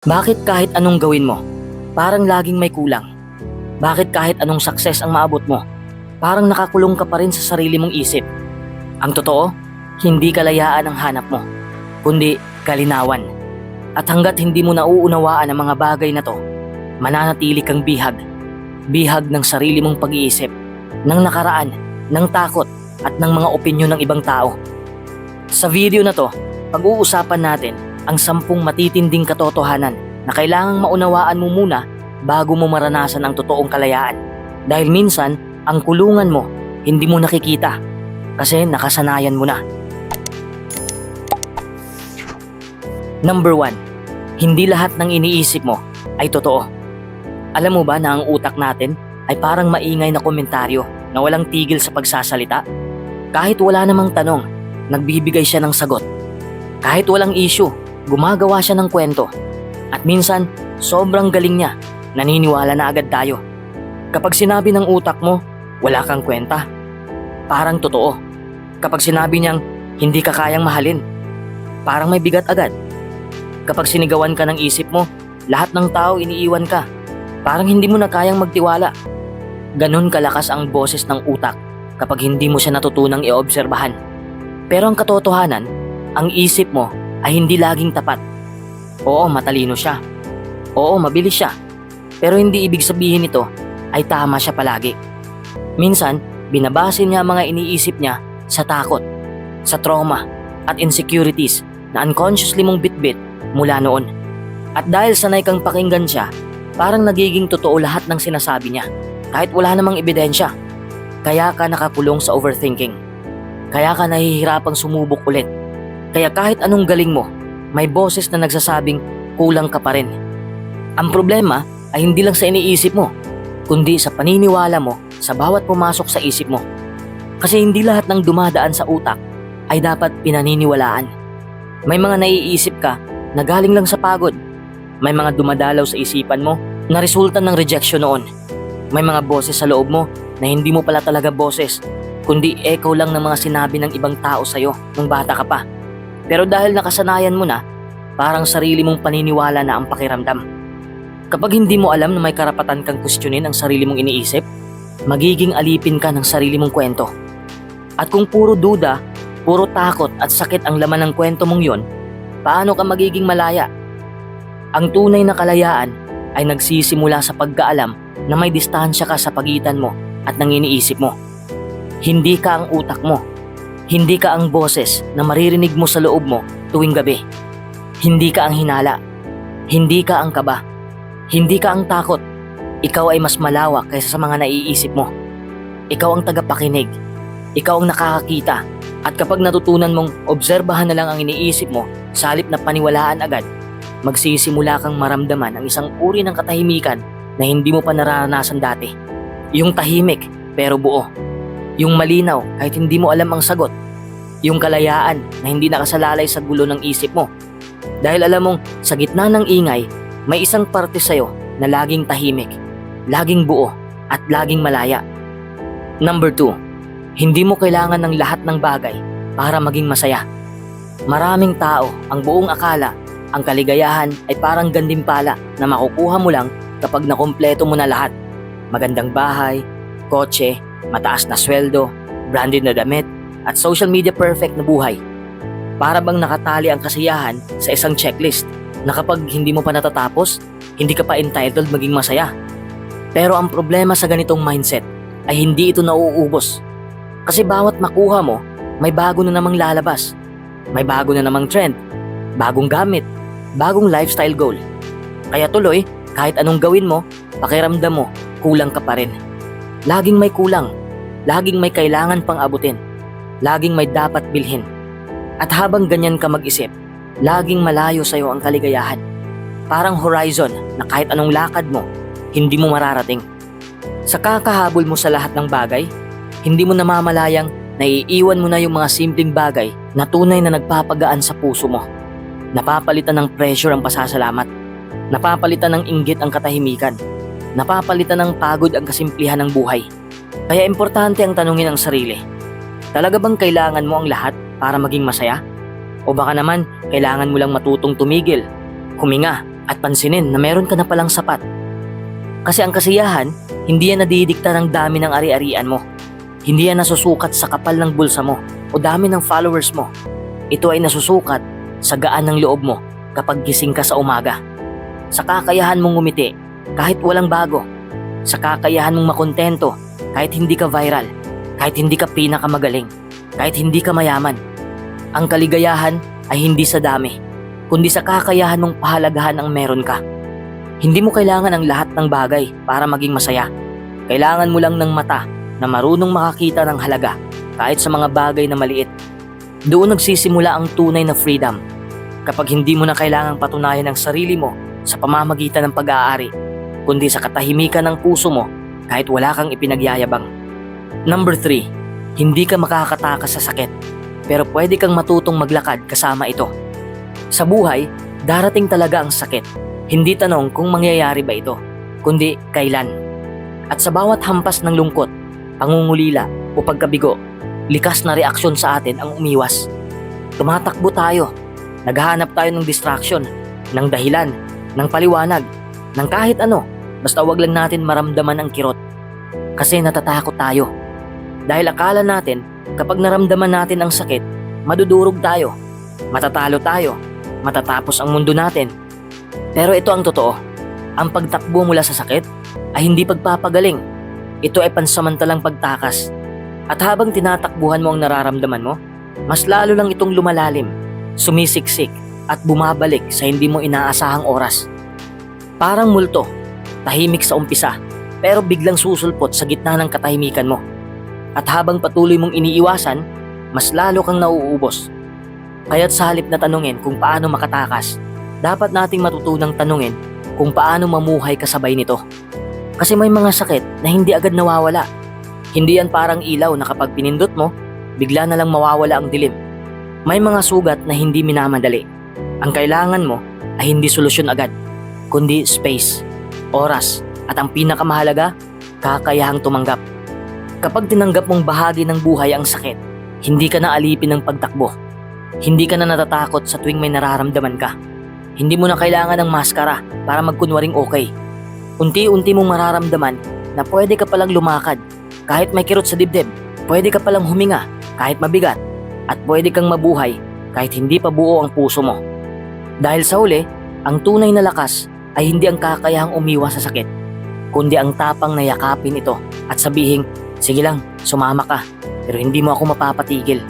Bakit kahit anong gawin mo, parang laging may kulang? Bakit kahit anong success ang maabot mo, parang nakakulong ka pa rin sa sarili mong isip? Ang totoo, hindi kalayaan ang hanap mo, kundi kalinawan. At hanggat hindi mo nauunawaan ang mga bagay na to, mananatili kang bihag. Bihag ng sarili mong pag-iisip, ng nakaraan, ng takot, at ng mga opinyon ng ibang tao. Sa video na to, pag-uusapan natin ang 10 matitinding katotohanan na kailangang maunawaan mo muna bago mo maranasan ang totoong kalayaan. Dahil minsan, ang kulungan mo, hindi mo nakikita kasi nakasanayan mo na. Number 1, hindi lahat ng iniisip mo ay totoo. Alam mo ba na ang utak natin ay parang maingay na komentaryo na walang tigil sa pagsasalita? Kahit wala namang tanong, nagbibigay siya ng sagot. Kahit walang issue, gumagawa siya ng kwento. At minsan, sobrang galing niya, naniniwala na agad tayo. Kapag sinabi ng utak mo, wala kang kwenta, parang totoo. Kapag sinabi niyang, hindi ka kayang mahalin, parang may bigat agad. Kapag sinigawan ka ng isip mo, lahat ng tao iniiwan ka, parang hindi mo na kayang magtiwala. Ganon kalakas ang boses ng utak kapag hindi mo siya natutunang i-obserbahan. Pero ang katotohanan, ang isip mo ay hindi laging tapat. Oo, matalino siya. Oo, mabilis siya. Pero hindi ibig sabihin nito ay tama siya palagi. Minsan, binabase niya ang mga iniisip niya sa takot, sa trauma, at insecurities na unconsciously mong bitbit mula noon. At dahil sanay kang pakinggan siya, parang nagiging totoo lahat ng sinasabi niya, kahit wala namang ebidensya. Kaya ka nakakulong sa overthinking. Kaya ka nahihirapang sumubok ulit. Kaya kahit anong galing mo, may boses na nagsasabing kulang ka pa rin. Ang problema ay hindi lang sa iniisip mo, kundi sa paniniwala mo sa bawat pumasok sa isip mo. Kasi hindi lahat ng dumadaan sa utak ay dapat pinaniniwalaan. May mga naiisip ka na galing lang sa pagod. May mga dumadalaw sa isipan mo na resulta ng rejection noon. May mga boses sa loob mo na hindi mo pala talaga boses, kundi echo lang ng mga sinabi ng ibang tao sa'yo nung bata ka pa. Pero dahil nakasanayan mo na, parang sarili mong paniniwala na ang pakiramdam. Kapag hindi mo alam na may karapatan kang kwestiyonin ang sarili mong iniisip, magiging alipin ka ng sarili mong kwento. At kung puro duda, puro takot at sakit ang laman ng kwento mong yon, paano ka magiging malaya? Ang tunay na kalayaan ay nagsisimula sa pagkaalam na may distansya ka sa pagitan mo at ng iniisip mo. Hindi ka ang utak mo. Hindi ka ang boses na maririnig mo sa loob mo tuwing gabi. Hindi ka ang hinala. Hindi ka ang kaba. Hindi ka ang takot. Ikaw ay mas malawak kaysa sa mga naiisip mo. Ikaw ang tagapakinig. Ikaw ang nakakakita. At kapag natutunan mong obserbahan na lang ang iniisip mo sa halip na paniwalaan agad, magsisimula kang maramdaman ang isang uri ng katahimikan na hindi mo pa nararanasan dati. Yung tahimik pero buo. Yung malinaw kahit hindi mo alam ang sagot. Yung kalayaan na hindi nakasalalay sa gulo ng isip mo. Dahil alam mong sa gitna ng ingay, may isang parte sa'yo na laging tahimik, laging buo, at laging malaya. Number 2, hindi mo kailangan ng lahat ng bagay para maging masaya. Maraming tao ang buong akala ang kaligayahan ay parang gandimpala na makukuha mo lang kapag nakumpleto mo na lahat. Magandang bahay, kotse, mataas na sweldo, branded na damit, at social media perfect na buhay. Para bang nakatali ang kasiyahan sa isang checklist na kapag hindi mo pa natatapos, hindi ka pa entitled maging masaya. Pero ang problema sa ganitong mindset ay hindi ito nauubos. Kasi bawat makuha mo, may bago na namang lalabas. May bago na namang trend, bagong gamit, bagong lifestyle goal. Kaya tuloy, kahit anong gawin mo, pakiramdam mo, kulang ka pa rin. Laging may kulang, laging may kailangan pang abutin, laging may dapat bilhin. At habang ganyan ka mag-isip, laging malayo sa'yo ang kaligayahan. Parang horizon na kahit anong lakad mo, hindi mo mararating. Sa kakahabol mo sa lahat ng bagay, hindi mo namamalayang naiiwan mo na yung mga simpleng bagay na tunay na nagpapagaan sa puso mo. Napapalitan ng pressure ang pasasalamat. Napapalitan ng inggit ang katahimikan. Napapalitan ng pagod ang kasimplihan ng buhay. Kaya importante ang tanungin ang sarili. Talaga bang kailangan mo ang lahat para maging masaya? O baka naman, kailangan mo lang matutong tumigil, huminga, At pansinin na meron ka na palang sapat. Kasi ang kasiyahan, hindi yan nadidikta ng dami ng ari-arian mo. Hindi yan nasusukat sa kapal ng bulsa mo o dami ng followers mo. Ito ay nasusukat sa gaan ng loob mo kapag gising ka sa umaga. Sa kakayahan mong ngumiti kahit walang bago. Sa kakayahan mong makontento kahit hindi ka viral, kahit hindi ka pinakamagaling, kahit hindi ka mayaman. Ang kaligayahan ay hindi sa dami, kundi sa kakayahan mong pahalagahan ang meron ka. Hindi mo kailangan ang lahat ng bagay para maging masaya. Kailangan mo lang ng mata na marunong makakita ng halaga kahit sa mga bagay na maliit. Doon nagsisimula ang tunay na freedom. Kapag hindi mo na kailangang patunayan ang sarili mo sa pamamagitan ng pag-aari, kundi sa katahimikan ng puso mo kahit wala kang ipinagyayabang. Number 3, hindi ka makakatakas sa sakit, pero pwede kang matutong maglakad kasama ito. Sa buhay, darating talaga ang sakit. Hindi tanong kung mangyayari ba ito, kundi kailan. At sa bawat hampas ng lungkot, pangungulila o pagkabigo, likas na reaksyon sa atin ang umiwas. Tumatakbo tayo, naghahanap tayo ng distraction, ng dahilan, ng paliwanag, ng kahit ano, basta wag lang natin maramdaman ang kirot. Kasi natatakot tayo. Dahil akala natin, kapag naramdaman natin ang sakit, madudurog tayo, matatalo tayo, matatapos ang mundo natin. Pero ito ang totoo, ang pagtakbo mula sa sakit ay hindi pagpapagaling. Ito ay pansamantalang pagtakas. At habang tinatakbuhan mo ang nararamdaman mo, mas lalo lang itong lumalalim, sumisiksik at bumabalik sa hindi mo inaasahang oras. Parang multo, tahimik sa umpisa, pero biglang susulpot sa gitna ng katahimikan mo. At habang patuloy mong iniiwasan, mas lalo kang nauubos. Kaya't sa halip na tanungin kung paano makatakas, dapat nating matutunang tanungin kung paano mamuhay kasabay nito. Kasi may mga sakit na hindi agad nawawala. Hindi yan parang ilaw na kapag pinindot mo, bigla na lang mawawala ang dilim. May mga sugat na hindi minamadali. Ang kailangan mo ay hindi solusyon agad, kundi space, oras, at ang pinakamahalaga, kakayahang tumanggap. Kapag tinanggap mong bahagi ng buhay ang sakit, hindi ka na alipin ng pagtakbo. Hindi ka na natatakot sa tuwing may nararamdaman ka. Hindi mo na kailangan ng maskara para magkunwaring okay. Unti-unti mong mararamdaman na pwede ka palang lumakad kahit may kirot sa dibdib. Pwede ka palang huminga kahit mabigat. At pwede kang mabuhay kahit hindi pa buo ang puso mo. Dahil sa huli, ang tunay na lakas ay hindi ang kakayahang umiwas sa sakit, kundi ang tapang na yakapin ito at sabihin, sige lang, sumama ka, pero hindi mo ako mapapatigil.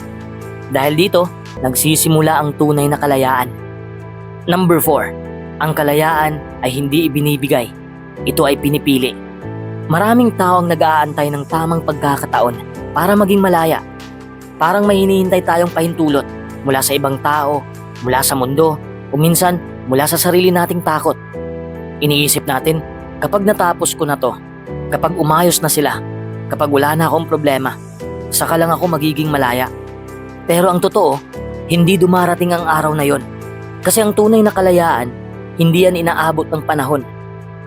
Dahil dito, nagsisimula ang tunay na kalayaan. Number 4, ang kalayaan ay hindi ibinibigay, ito ay pinipili. Maraming tao ang nag-aantay ng tamang pagkakataon para maging malaya. Parang may hinihintay tayong pahintulot mula sa ibang tao, mula sa mundo, o minsan mula sa sarili nating takot. Iniisip natin, kapag natapos ko na to, kapag umayos na sila, kapag wala na akong problema, saka lang ako magiging malaya. Pero ang totoo, hindi dumarating ang araw na yon. Kasi ang tunay na kalayaan, hindi yan inaabot ng panahon.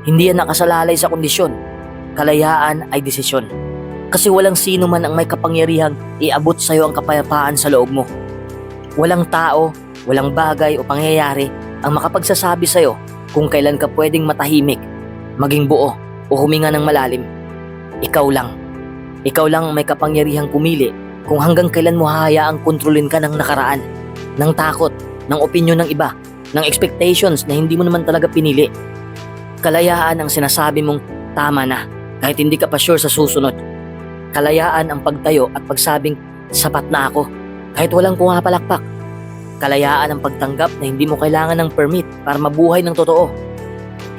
Hindi yan nakasalalay sa kondisyon. Kalayaan ay desisyon. Kasi walang sino man ang may kapangyarihang iabot sa'yo ang kapayapaan sa loob mo. Walang tao, walang bagay o pangyayari ang makapagsasabi sa'yo kung kailan ka pwedeng matahimik, maging buo o huminga ng malalim. Ikaw lang. Ikaw lang ang may kapangyarihang pumili kung hanggang kailan mo hahayaang kontrolin ka ng nakaraan, ng takot, ng opinyon ng iba, ng expectations na hindi mo naman talaga pinili. Kalayaan ang sinasabi mong tama na kahit hindi ka pa sure sa susunod. Kalayaan ang pagtayo at pagsabing sapat na ako kahit walang pumapalakpak. Kalayaan ang pagtanggap na hindi mo kailangan ng permit para mabuhay ng totoo.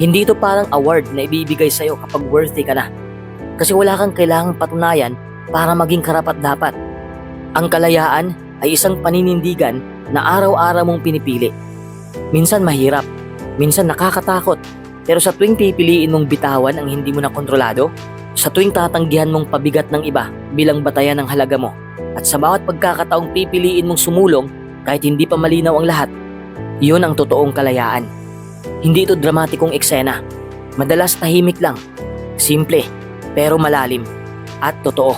Hindi ito parang award na ibibigay sa'yo kapag worthy ka na. Kasi wala kang kailangang patunayan para maging karapat-dapat. Ang kalayaan ay isang paninindigan na araw-araw mong pinipili. Minsan mahirap, minsan nakakatakot, pero sa tuwing pipiliin mong bitawan ang hindi mo na kontrolado, sa tuwing tatanggihan mong pabigat ng iba bilang batayan ng halaga mo, at sa bawat pagkakataong pipiliin mong sumulong kahit hindi pa malinaw ang lahat, iyon ang totoong kalayaan. Hindi ito dramatikong eksena. Madalas tahimik lang, simple, pero malalim, at totoo.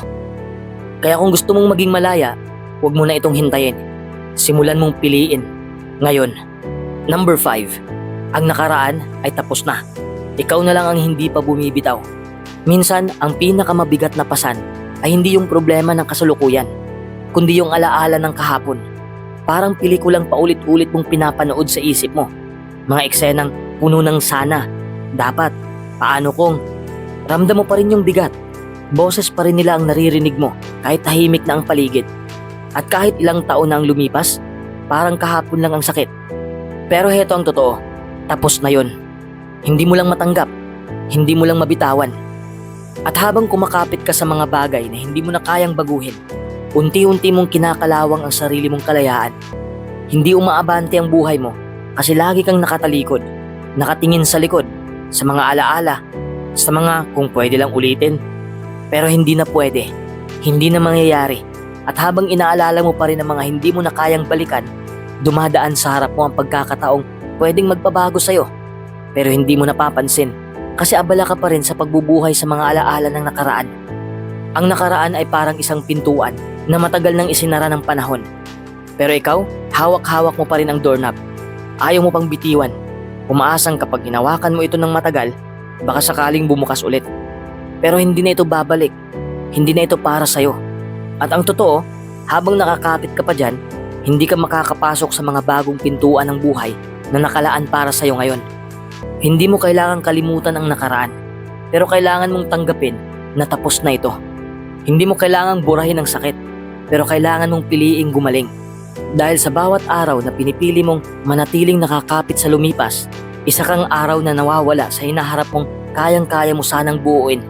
Kaya kung gusto mong maging malaya, huwag mo na itong hintayin. Simulan mong piliin. Ngayon. Number 5. Ang nakaraan ay tapos na. Ikaw na lang ang hindi pa bumibitaw. Minsan, ang pinakamabigat na pasan ay hindi yung problema ng kasalukuyan, kundi yung alaala ng kahapon. Parang pelikulang paulit-ulit mong pinapanood sa isip mo. Mga eksenang puno ng sana, dapat, paano kung, ramdam mo pa rin yung bigat. Boses pa rin nila ang naririnig mo kahit tahimik na ang paligid. At kahit ilang taon na ang lumipas, parang kahapon lang ang sakit. Pero heto ang totoo, tapos na yon. Hindi mo lang matanggap, hindi mo lang mabitawan. At habang kumakapit ka sa mga bagay na hindi mo na kayang baguhin, unti-unti mong kinakalawang ang sarili mong kalayaan. Hindi umaabante ang buhay mo kasi lagi kang nakatalikod, nakatingin sa likod, sa mga alaala, sa mga kung pwede lang ulitin. Pero hindi na pwede, hindi na mangyayari. At habang inaalala mo pa rin ang mga hindi mo na kayang balikan, dumadaan sa harap mo ang pagkakataong pwedeng magpabago sa'yo. Pero hindi mo napapansin kasi abala ka pa rin sa pagbubuhay sa mga alaala ng nakaraan. Ang nakaraan ay parang isang pintuan na matagal nang isinara ng panahon. Pero ikaw, hawak-hawak mo pa rin ang doorknob. Ayaw mo pang bitiwan. Umaasang kapag hinawakan mo ito ng matagal, baka sakaling bumukas ulit. Pero hindi na ito babalik. Hindi na ito para sa'yo. At ang totoo, habang nakakapit ka pa dyan, hindi ka makakapasok sa mga bagong pintuan ng buhay na nakalaan para sa'yo ngayon. Hindi mo kailangang kalimutan ang nakaraan, pero kailangan mong tanggapin na tapos na ito. Hindi mo kailangang burahin ang sakit, pero kailangan mong piliing gumaling. Dahil sa bawat araw na pinipili mong manatiling nakakapit sa lumipas, isa kang araw na nawawala sa hinaharap mong kayang-kaya mo sanang buuin.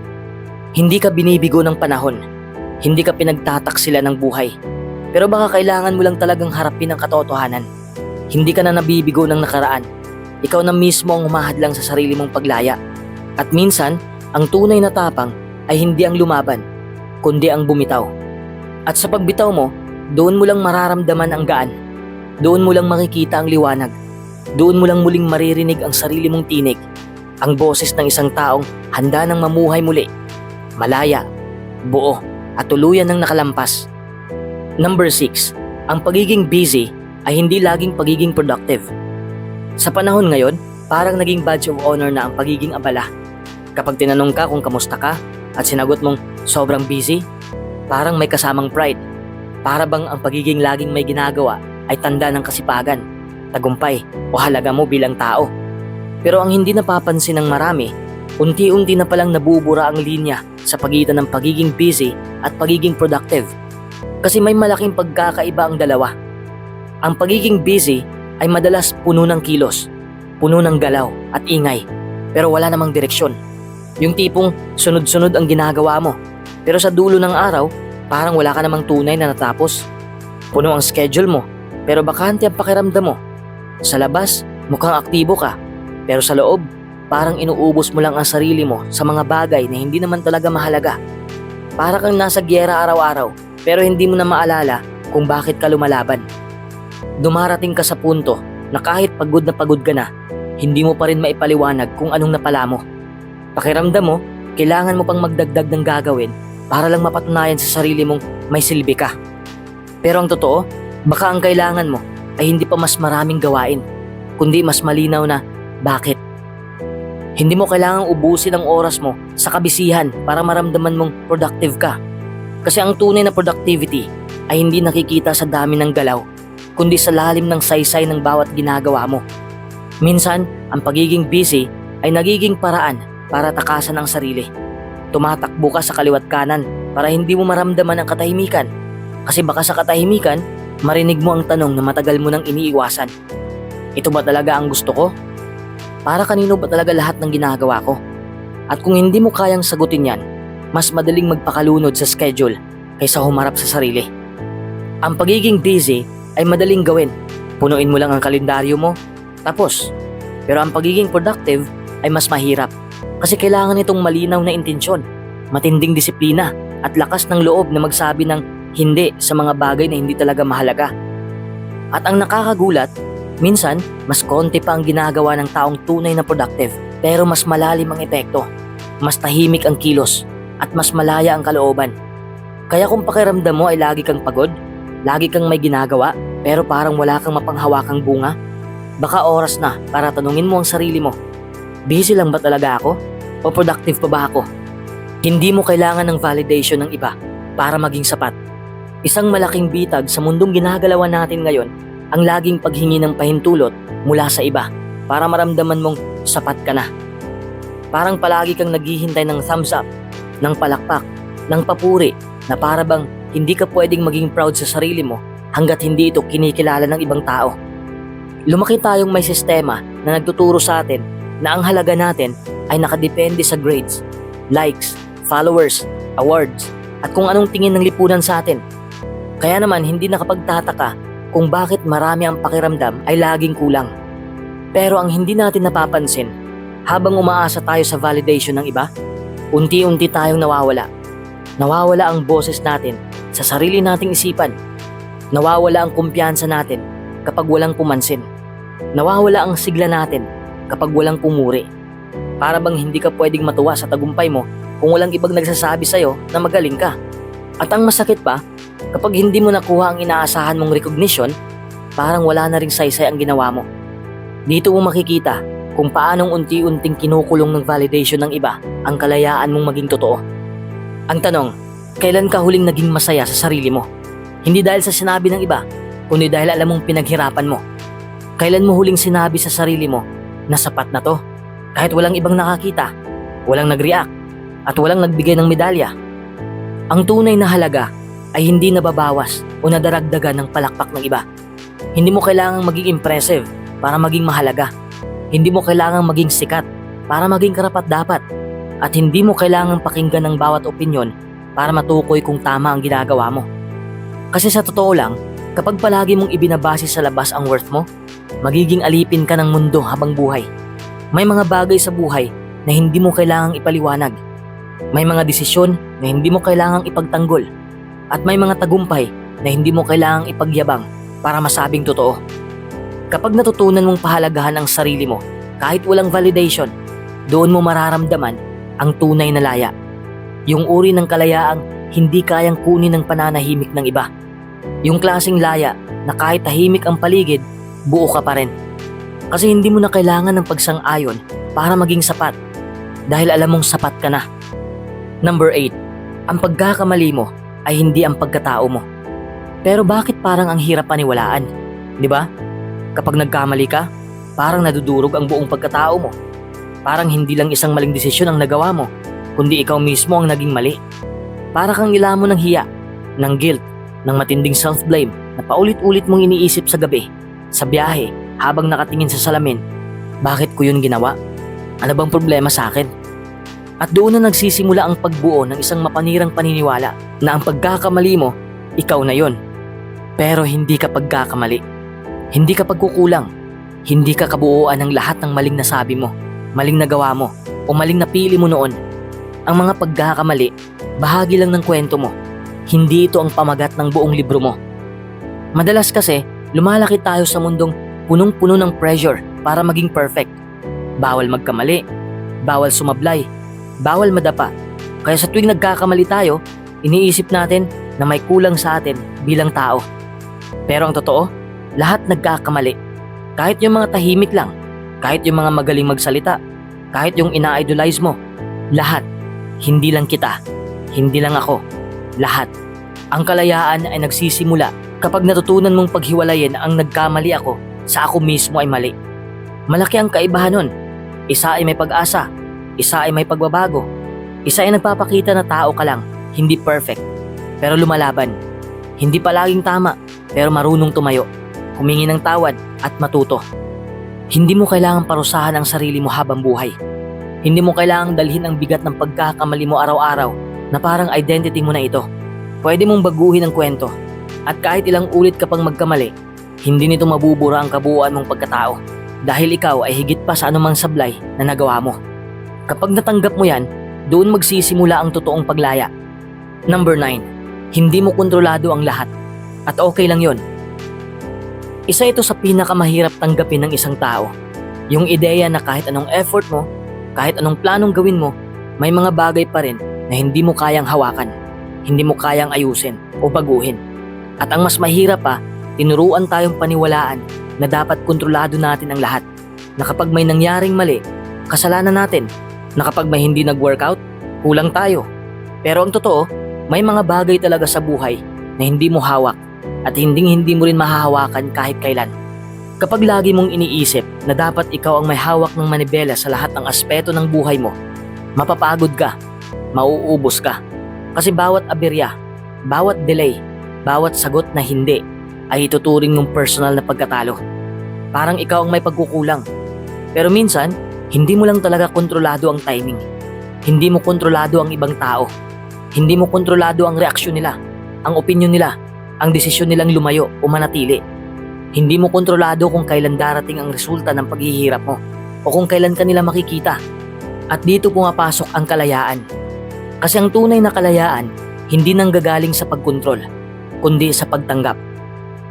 Hindi ka binibigo ng panahon, hindi ka pinagtataksila ng buhay, pero baka kailangan mo lang talagang harapin ang katotohanan. Hindi ka na nabibigo ng nakaraan. Ikaw na mismo ang humahadlang sa sarili mong paglaya. At minsan, ang tunay na tapang ay hindi ang lumaban, kundi ang bumitaw. At sa pagbitaw mo, doon mo lang mararamdaman ang gaan. Doon mo lang makikita ang liwanag. Doon mo lang muling maririnig ang sarili mong tinig. Ang boses ng isang taong handa nang mamuhay muli. Malaya, buo, at tuluyan ng nakalampas. Number 6. Ang pagiging busy ay hindi laging pagiging productive. Sa panahon ngayon, parang naging badge of honor na ang pagiging abala. Kapag tinanong ka kung kamusta ka at sinagot mong sobrang busy, parang may kasamang pride. Para bang ang pagiging laging may ginagawa ay tanda ng kasipagan, tagumpay o halaga mo bilang tao. Pero ang hindi napapansin ng marami, unti-unti na palang nabubura ang linya sa pagitan ng pagiging busy at pagiging productive. Kasi may malaking pagkakaiba ang dalawa. Ang pagiging busy ay madalas puno ng kilos, puno ng galaw at ingay, pero wala namang direksyon. Yung tipong sunod-sunod ang ginagawa mo, pero sa dulo ng araw, parang wala ka namang tunay na natapos. Puno ang schedule mo, pero bakante ang pakiramdam mo. Sa labas, mukhang aktibo ka, pero sa loob, parang inuubos mo lang ang sarili mo sa mga bagay na hindi naman talaga mahalaga. Para kang nasa gyera araw-araw, pero hindi mo na maalala kung bakit ka lumalaban. Dumarating ka sa punto na kahit pagod ka na, hindi mo pa rin maipaliwanag kung anong napala mo. Pakiramdam mo, kailangan mo pang magdagdag ng gagawin para lang mapatunayan sa sarili mong may silbi ka. Pero ang totoo, baka ang kailangan mo ay hindi pa mas maraming gawain, kundi mas malinaw na bakit. Hindi mo kailangang ubusin ang oras mo sa kabisihan para maramdaman mong productive ka. Kasi ang tunay na productivity ay hindi nakikita sa dami ng galaw, kundi sa lalim ng saysay ng bawat ginagawa mo. Minsan, ang pagiging busy ay nagiging paraan para takasan ang sarili. Tumatakbo ka sa kaliwat kanan para hindi mo maramdaman ang katahimikan. Kasi baka sa katahimikan, marinig mo ang tanong na matagal mo nang iniiwasan. Ito ba talaga ang gusto ko? Para kanino ba talaga lahat ng ginagawa ko? At kung hindi mo kayang sagutin yan, mas madaling magpakalunod sa schedule kaysa humarap sa sarili. Ang pagiging busy ay madaling gawin. Punuin mo lang ang kalendaryo mo, tapos. Pero ang pagiging productive ay mas mahirap kasi kailangan itong malinaw na intensyon, matinding disiplina at lakas ng loob na magsabi ng hindi sa mga bagay na hindi talaga mahalaga. At ang nakakagulat, minsan mas konti pa ang ginagawa ng taong tunay na productive pero mas malalim ang epekto, mas tahimik ang kilos at mas malaya ang kalooban. Kaya kung pakiramdam mo ay lagi kang pagod, lagi kang may ginagawa pero parang wala kang mapanghawakang bunga, Baka oras na para tanungin mo ang sarili mo. Busy lang ba talaga ako? O productive pa ba ako? Hindi mo kailangan ng validation ng iba para maging sapat. Isang malaking bitag sa mundong ginagalawan natin ngayon ang laging paghingi ng pahintulot mula sa iba para maramdaman mong sapat ka na. Parang palagi kang naghihintay ng thumbs up, ng palakpak, ng papuri na para bang hindi ka pwedeng maging proud sa sarili mo hanggat hindi ito kinikilala ng ibang tao. Lumaki tayong may sistema na nagtuturo sa atin na ang halaga natin ay nakadepende sa grades, likes, followers, awards, at kung anong tingin ng lipunan sa atin. Kaya naman hindi nakapagtataka kung bakit marami ang pakiramdam ay laging kulang. Pero ang hindi natin napapansin, habang umaasa tayo sa validation ng iba, unti-unti tayong nawawala. Nawawala ang boses natin sa sarili nating isipan. Nawawala ang kumpiyansa natin kapag walang pumansin. Nawawala ang sigla natin kapag walang pumuri. Para bang hindi ka pwedeng matuwa sa tagumpay mo kung walang ibang nagsasabi sa'yo na magaling ka. At ang masakit pa, kapag hindi mo nakuha ang inaasahan mong recognition, parang wala na ring saysay ang ginawa mo. Dito mo makikita kung paanong unti-unting kinukulong ng validation ng iba ang kalayaan mong maging totoo. Ang tanong, kailan ka huling naging masaya sa sarili mo? Hindi dahil sa sinabi ng iba, kundi dahil alam mong pinaghirapan mo. Kailan mo huling sinabi sa sarili mo na sapat na to? Kahit walang ibang nakakita, walang nag-react, at walang nagbigay ng medalya. Ang tunay na halaga ay hindi nababawas o nadaragdagan ng palakpak ng iba. Hindi mo kailangang maging impressive para maging mahalaga. Hindi mo kailangang maging sikat para maging karapat-dapat. At hindi mo kailangang pakinggan ng bawat opinyon para matukoy kung tama ang ginagawa mo. Kasi sa totoo lang, kapag palagi mong ibinabase sa labas ang worth mo, magiging alipin ka ng mundo habang buhay. May mga bagay sa buhay na hindi mo kailangang ipaliwanag. May mga desisyon na hindi mo kailangang ipagtanggol. At may mga tagumpay na hindi mo kailangang ipagyabang para masabing totoo. Kapag natutunan mong pahalagahan ang sarili mo kahit walang validation, doon mo mararamdaman ang tunay na laya. Yung uri ng kalayaang hindi kayang kunin ng pananahimik ng iba. Yung klaseng laya na kahit tahimik ang paligid, buo ka pa rin. Kasi hindi mo na kailangan ng pagsang-ayon para maging sapat dahil alam mong sapat ka na. Number 8, ang pagkakamali mo ay hindi ang pagkatao mo. Pero bakit parang ang hirap paniwalaan? Di ba? Kapag nagkamali ka, parang nadudurog ang buong pagkatao mo. Parang hindi lang isang maling desisyon ang nagawa mo, kundi ikaw mismo ang naging mali. Para kang nilamon ng hiya, ng guilt, ng matinding self-blame na paulit-ulit mong iniisip sa gabi, sa biyahe, habang nakatingin sa salamin. Bakit ko yun ginawa? Ano bang problema sa akin? At doon na nagsisimula ang pagbuo ng isang mapanirang paniniwala na ang pagkakamali mo, ikaw na yon. Pero hindi ka pagkakamali. Hindi ka pagkukulang. Hindi ka kabuuan ng lahat ng maling nasabi mo, maling nagawa mo, o maling napili mo noon. Ang mga pagkakamali, bahagi lang ng kwento mo. Hindi ito ang pamagat ng buong libro mo. Madalas kasi, lumalaki tayo sa mundong punong-puno ng pressure para maging perfect. Bawal magkamali, bawal sumablay, bawal madapa. Kaya sa tuwing nagkakamali tayo, iniisip natin na may kulang sa atin bilang tao. Pero ang totoo, lahat nagkakamali. Kahit yung mga tahimik lang, kahit yung mga magaling magsalita, kahit yung ina-idolize mo, lahat. Hindi lang kita, hindi lang ako, lahat. Ang kalayaan ay nagsisimula kapag natutunan mong paghiwalayin ang nagkamali ako sa ako mismo ay mali. Malaki ang kaibahan nun. Isa ay may pag-asa, isa ay may pagbabago, isa ay nagpapakita na tao ka lang, hindi perfect, pero lumalaban. Hindi palaging tama, pero marunong tumayo, humingi ng tawad at matuto. Hindi mo kailangang parusahan ang sarili mo habang buhay. Hindi mo kailangang dalhin ang bigat ng pagkakamali mo araw-araw na parang identity mo na ito. Pwede mong baguhin ang kwento. At kahit ilang ulit ka pang magkamali, hindi nito mabubura ang kabuuan mong pagkatao. Dahil ikaw ay higit pa sa anumang sablay na nagawa mo. Kapag natanggap mo yan, doon magsisimula ang totoong paglaya. Number 9, hindi mo kontrolado ang lahat. At okay lang yon. Isa ito sa pinakamahirap tanggapin ng isang tao. Yung ideya na kahit anong effort mo, kahit anong planong gawin mo, may mga bagay pa rin na hindi mo kayang hawakan, hindi mo kayang ayusin o baguhin. At ang mas mahirap pa, Tinuruan tayong paniwalaan na dapat kontrolado natin ang lahat. Na kapag may nangyaring mali, kasalanan natin. Na kapag may hindi nag-workout, kulang tayo. Pero ang totoo, may mga bagay talaga sa buhay na hindi mo hawak at hindi mo rin mahahawakan kahit kailan. Kapag lagi mong iniisip na dapat ikaw ang may hawak ng manibela sa lahat ng aspeto ng buhay mo, mapapagod ka, mauubos ka. Kasi bawat aberya, bawat delay, bawat sagot na hindi ay ituturing mong personal na pagkatalo. Parang ikaw ang may pagkukulang. Pero minsan, hindi mo lang talaga kontrolado ang timing. Hindi mo kontrolado ang ibang tao. Hindi mo kontrolado ang reaksyon nila, ang opinyon nila, ang desisyon nilang lumayo o manatili. Hindi mo kontrolado kung kailan darating ang resulta ng paghihirap mo o kung kailan ka nila makikita. At dito pumapasok ang kalayaan. Kasi ang tunay na kalayaan, hindi nanggagaling sa pagkontrol, kundi sa pagtanggap.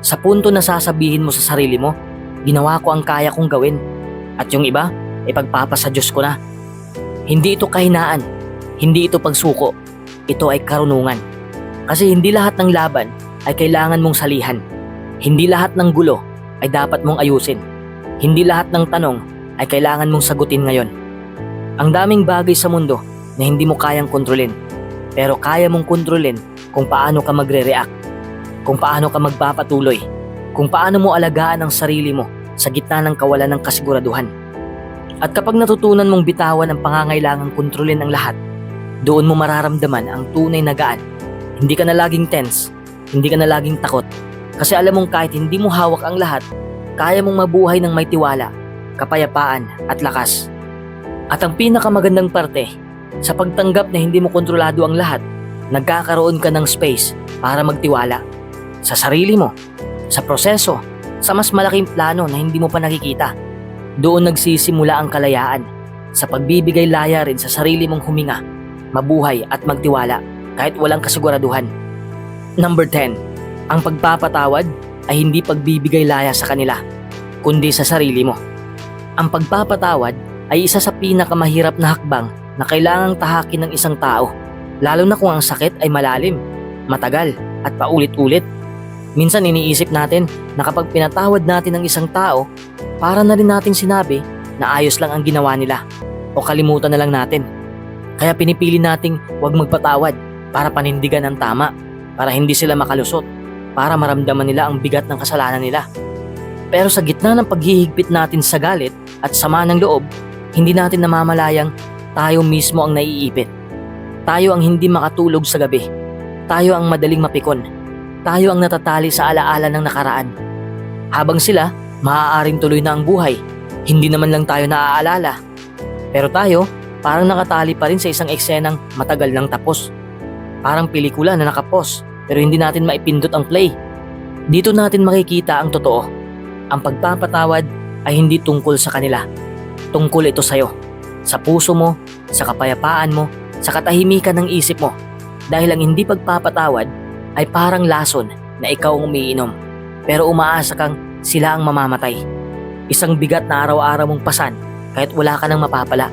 Sa punto na sasabihin mo sa sarili mo, ginawa ko ang kaya kong gawin. At yung iba, ipagpapasa Diyos ko na. Hindi ito kahinaan, hindi ito pagsuko, ito ay karunungan. Kasi hindi lahat ng laban ay kailangan mong salihan. Hindi lahat ng gulo ay dapat mong ayusin. Hindi lahat ng tanong ay kailangan mong sagutin ngayon. Ang daming bagay sa mundo na hindi mo kayang kontrolin, pero kaya mong kontrolin kung paano ka magre-react, kung paano ka magpapatuloy, kung paano mo alagaan ang sarili mo sa gitna ng kawalan ng kasiguraduhan. At kapag natutunan mong bitawan ang pangangailangang kontrolin ang lahat, doon mo mararamdaman ang tunay na gaan. Hindi ka na laging tense, hindi ka na laging takot. Kasi alam mong kahit hindi mo hawak ang lahat, kaya mong mabuhay ng may tiwala, kapayapaan at lakas. At ang pinakamagandang parte, sa pagtanggap na hindi mo kontrolado ang lahat, nagkakaroon ka ng space para magtiwala. Sa sarili mo, sa proseso, sa mas malaking plano na hindi mo pa nakikita. Doon nagsisimula ang kalayaan, sa pagbibigay laya rin sa sarili mong huminga, mabuhay at magtiwala kahit walang kasiguraduhan. Number 10, ang pagpapatawad ay hindi pagbibigay laya sa kanila, kundi sa sarili mo. Ang pagpapatawad ay isa sa pinakamahirap na hakbang na kailangang tahakin ng isang tao, lalo na kung ang sakit ay malalim, matagal at paulit-ulit. Minsan iniisip natin na kapag pinatawad natin ang isang tao, para na rin nating sinabi na ayos lang ang ginawa nila o kalimutan na lang natin. Kaya pinipili nating huwag magpatawad para panindigan ang tama, para hindi sila makalusot, para maramdaman nila ang bigat ng kasalanan nila. Pero sa gitna ng paghihigpit natin sa galit at sama ng loob, hindi natin namamalayang tayo mismo ang naiipit. Tayo ang hindi makatulog sa gabi. Tayo ang madaling mapikon. Tayo ang natatali sa alaala ng nakaraan. Habang sila, maaaring tuloy na ang buhay. Hindi naman lang tayo naaalala. Pero tayo, parang nakatali pa rin sa isang eksenang matagal nang tapos. Parang pelikula na nakapos, pero hindi natin maipindot ang play. Dito natin makikita ang totoo. Ang pagpapatawad ay hindi tungkol sa kanila. Tungkol ito sa'yo. Sa puso mo, sa kapayapaan mo, sa katahimikan ng isip mo. Dahil ang hindi pagpapatawad ay parang lason na ikaw ang umiinom. Pero umaasa kang sila ang mamamatay. Isang bigat na araw-araw mong pasan kahit wala ka nang mapapala.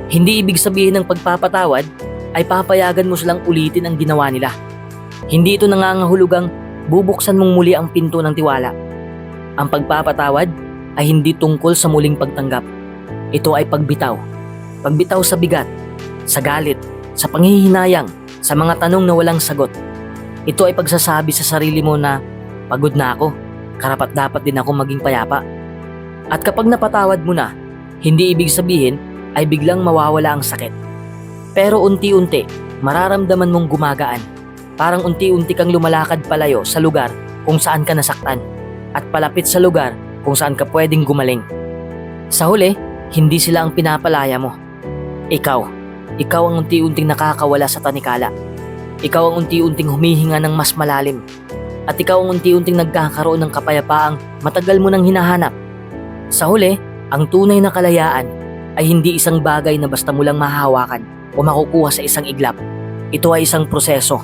Hindi ibig sabihin ng pagpapatawad ay papayagan mo silang ulitin ang ginawa nila. Hindi ito nangangahulugang bubuksan mong muli ang pinto ng tiwala. Ang pagpapatawad ay hindi tungkol sa muling pagtanggap. Ito ay pagbitaw. Pagbitaw sa bigat, sa galit, sa panghihinayang, sa mga tanong na walang sagot. Ito ay pagsasabi sa sarili mo na pagod na ako, karapat-dapat din ako maging payapa. At kapag napatawad mo na, hindi ibig sabihin ay biglang mawawala ang sakit. Pero unti-unti, mararamdaman mong gumagaan. Parang unti-unti kang lumalakad palayo sa lugar kung saan ka nasaktan at palapit sa lugar kung saan ka pwedeng gumaling. Sa huli, hindi sila ang pinapalaya mo. Ikaw ang unti-unting nakakawala sa tanikala. Ikaw ang unti-unting humihinga ng mas malalim. At ikaw ang unti-unting nagkakaroon ng kapayapaang matagal mo nang hinahanap. Sa huli, ang tunay na kalayaan ay hindi isang bagay na basta mo lang mahahawakan o makukuha sa isang iglap. Ito ay isang proseso.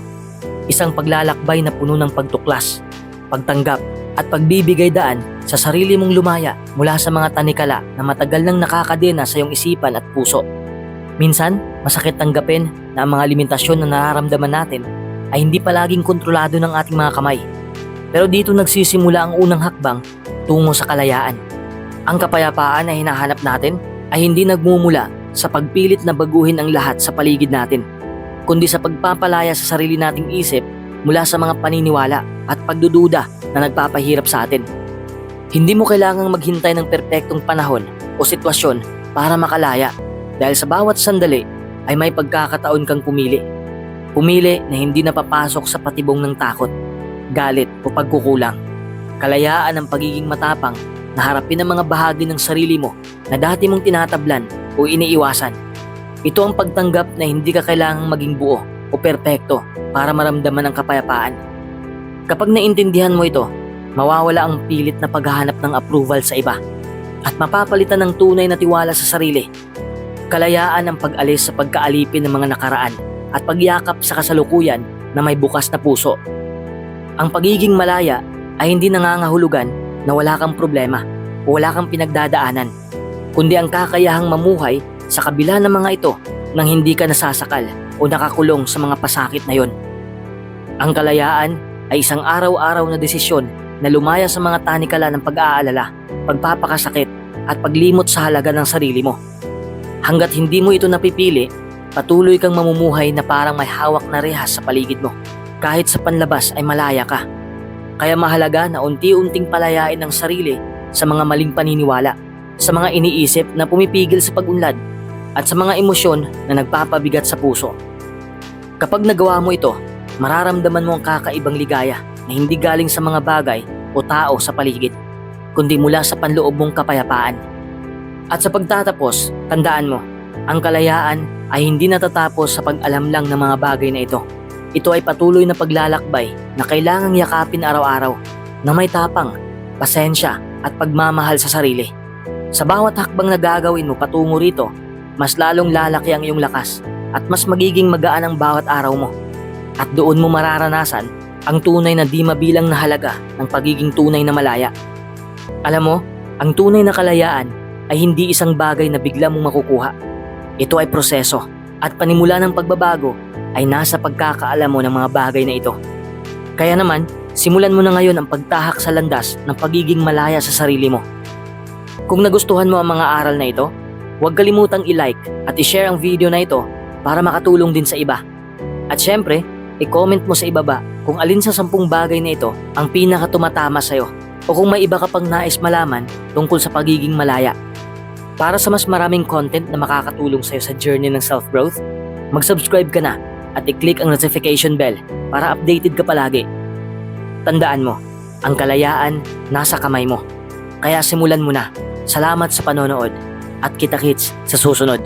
Isang paglalakbay na puno ng pagtuklas, pagtanggap at pagbibigay daan sa sarili mong lumaya mula sa mga tanikala na matagal nang nakakadena sa iyong isipan at puso. Minsan, masakit tanggapin na ang mga limitasyon na nararamdaman natin ay hindi palaging kontrolado ng ating mga kamay. Pero dito nagsisimula ang unang hakbang tungo sa kalayaan. Ang kapayapaan na hinahanap natin ay hindi nagmumula sa pagpilit na baguhin ang lahat sa paligid natin, kundi sa pagpapalaya sa sarili nating isip mula sa mga paniniwala at pagdududa na nagpapahirap sa atin. Hindi mo kailangang maghintay ng perpektong panahon o sitwasyon para makalaya, dahil sa bawat sandali ay may pagkakataon kang pumili. Pumili na hindi napapasok sa patibong ng takot, galit o pagkukulang. Kalayaan ang pagiging matapang na harapin ang mga bahagi ng sarili mo na dati mong tinatablan o iniiwasan. Ito ang pagtanggap na hindi ka kailangang maging buo o perpekto para maramdaman ang kapayapaan. Kapag naintindihan mo ito, mawawala ang pilit na paghahanap ng approval sa iba at mapapalitan ng tunay na tiwala sa sarili. Kalayaan ang pag-alis sa pagkaalipin ng mga nakaraan at pagyakap sa kasalukuyan na may bukas na puso. Ang pagiging malaya ay hindi nangangahulugan na wala kang problema o wala kang pinagdadaanan, kundi ang kakayahang mamuhay sa kabila ng mga ito nang hindi ka nasasakal o nakakulong sa mga pasakit na yon. Ang kalayaan ay isang araw-araw na desisyon na lumaya sa mga tanikala ng pag-aalala, pagpapakasakit at paglimot sa halaga ng sarili mo. Hanggat hindi mo ito napipili, patuloy kang mamumuhay na parang may hawak na rehas sa paligid mo. Kahit sa panlabas ay malaya ka. Kaya mahalaga na unti-unting palayain ang sarili sa mga maling paniniwala, sa mga iniisip na pumipigil sa pag-unlad, at sa mga emosyon na nagpapabigat sa puso. Kapag nagawa mo ito, mararamdaman mo ang kakaibang ligaya na hindi galing sa mga bagay o tao sa paligid, kundi mula sa panloob mong kapayapaan. At sa pagtatapos, tandaan mo, ang kalayaan ay hindi natatapos sa pag-alam lang ng mga bagay na ito. Ito ay patuloy na paglalakbay na kailangang yakapin araw-araw, na may tapang, pasensya at pagmamahal sa sarili. Sa bawat hakbang na gagawin mo patungo rito, mas lalong lalaki ang iyong lakas at mas magiging magaan ang bawat araw mo. At doon mo mararanasan ang tunay na di mabilang na halaga ng pagiging tunay na malaya. Alam mo, ang tunay na kalayaan ay hindi isang bagay na bigla mong makukuha. Ito ay proseso, at panimula ng pagbabago ay nasa pagkakaalam mo ng mga bagay na ito. Kaya naman, simulan mo na ngayon ang pagtahak sa landas ng pagiging malaya sa sarili mo. Kung nagustuhan mo ang mga aral na ito, huwag kalimutang i-like at i-share ang video na ito para makatulong din sa iba. At syempre, i-comment mo sa ibaba kung alin sa 10 bagay na ito ang pinakatumatama sa'yo, o kung may iba ka pang nais malaman tungkol sa pagiging malaya. Para sa mas maraming content na makakatulong sa'yo sa journey ng self-growth, mag-subscribe ka na at i-click ang notification bell para updated ka palagi. Tandaan mo, ang kalayaan nasa kamay mo. Kaya simulan mo na. Salamat sa panonood at kita-kits sa susunod.